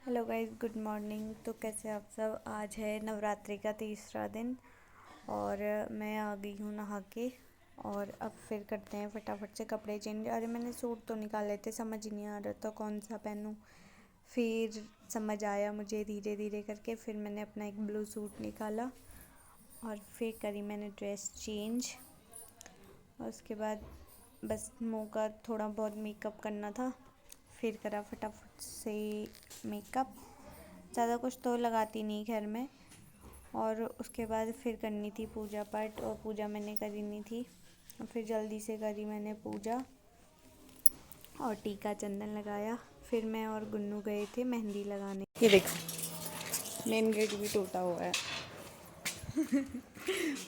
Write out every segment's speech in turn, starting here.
Hello guys, good morning. तो कैसे आप सब। आज है नवरात्रि का तीसरा दिन और मैं आ गई हूँ नहा के। और अब फिर करते हैं फटाफट से कपड़े चेंज। अरे मैंने सूट तो निकाले थे, समझ ही नहीं आ रहा था कौन सा पहनूं। फिर समझ आया मुझे धीरे धीरे करके। फिर मैंने अपना एक ब्लू सूट निकाला और फिर करी मैंने ड्रेस चेंज। और उसके बाद बस मुँह का थोड़ा बहुत मेकअप करना था। फिर करा फटाफट से मेकअप। ज़्यादा कुछ तो लगाती नहीं खैर मैं। और उसके बाद फिर करनी थी पूजा पाठ, और पूजा मैंने करी नहीं थी। फिर जल्दी से करी मैंने पूजा और टीका चंदन लगाया। फिर मैं और गुन्नू गए थे मेहंदी लगाने। ये देखो, मेन गेट भी टूटा हुआ है।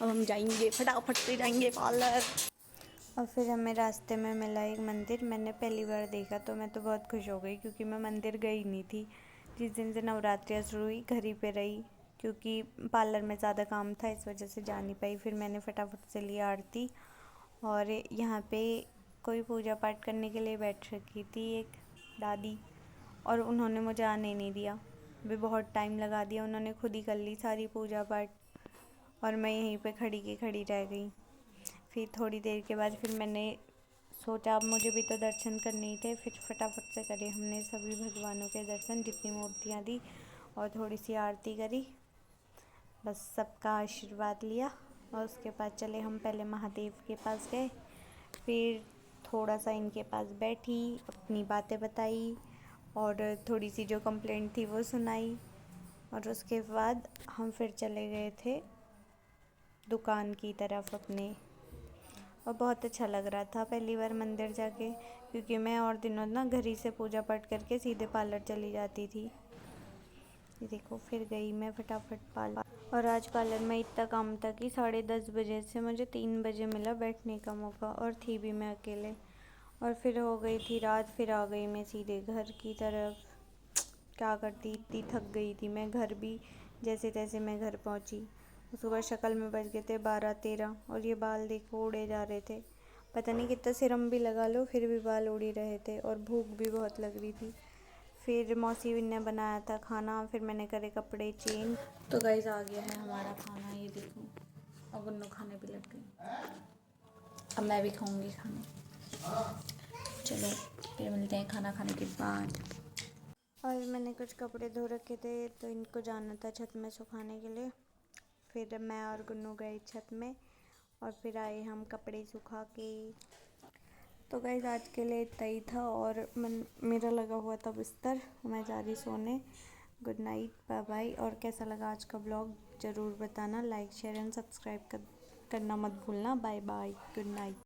अब हम जाएंगे, फटाफट से जाएंगे पार्लर। और फिर हमें रास्ते में मिला एक मंदिर। मैंने पहली बार देखा तो मैं तो बहुत खुश हो गई, क्योंकि मैं मंदिर गई नहीं थी। जिस दिन से नवरात्रियाँ शुरू हुई घर ही पे रही, क्योंकि पार्लर में ज़्यादा काम था, इस वजह से जा नहीं पाई। फिर मैंने फटाफट से लिया आरती। और यहाँ पे कोई पूजा पाठ करने के लिए बैठ रखी थी एक दादी, और उन्होंने मुझे आने नहीं दिया। भी बहुत टाइम लगा दिया, उन्होंने खुद ही कर ली सारी पूजा पाठ और मैं यहीं पे खड़ी की खड़ी रह गई। फिर थोड़ी देर के बाद फिर मैंने सोचा अब मुझे भी तो दर्शन करने ही थे। फिर फटाफट से करे हमने सभी भगवानों के दर्शन, जितनी मूर्तियाँ थी, और थोड़ी सी आरती करी। बस सबका आशीर्वाद लिया और उसके बाद चले हम पहले महादेव के पास गए। फिर थोड़ा सा इनके पास बैठी, अपनी बातें बताई और थोड़ी सी जो कंप्लेंट थी वो सुनाई। और उसके बाद हम फिर चले गए थे दुकान की तरफ अपने। और बहुत अच्छा लग रहा था पहली बार मंदिर जाके, क्योंकि मैं और दिनों ना घर ही से पूजा पाठ करके सीधे पार्लर चली जाती थी। ये देखो, फिर गई मैं फटाफट पार्लर। और आज पार्लर में इतना काम था कि 10:30 बजे से मुझे 3 बजे मिला बैठने का मौका, और थी भी मैं अकेले। और फिर हो गई थी रात। फिर आ गई मैं सीधे घर की तरफ। क्या करती, इतनी थक गई थी मैं। घर भी जैसे तैसे मैं घर पहुंची। सुबह शक्ल में बज गए थे 12-13, और ये बाल देखो उड़े जा रहे थे। पता नहीं कितना सिरम भी लगा लो फिर भी बाल उड़ ही रहे थे, और भूख भी बहुत लग रही थी। फिर मौसी ने बनाया था खाना, फिर मैंने करे कपड़े चेंज। तो गाइस आ गया है हमारा खाना, ये देखो। और गुन्नू खाने भी लग गई। अब मैं भी खाऊंगी खाना। चलो फिर मिलते हैं खाना खाने के बाद। और मैंने कुछ कपड़े धो रखे थे तो इनको जाना था छत में सुखाने के लिए। फिर मैं और गुन्नू गए छत में और फिर आए हम कपड़े सुखा के। तो गाइस आज के लिए इतना ही था, और मेरा लगा हुआ था बिस्तर, मैं जा रही सोने। Good night, bye bye. और कैसा लगा आज का ब्लॉग ज़रूर बताना। लाइक शेयर एंड सब्सक्राइब करना मत भूलना। Bye bye, good night.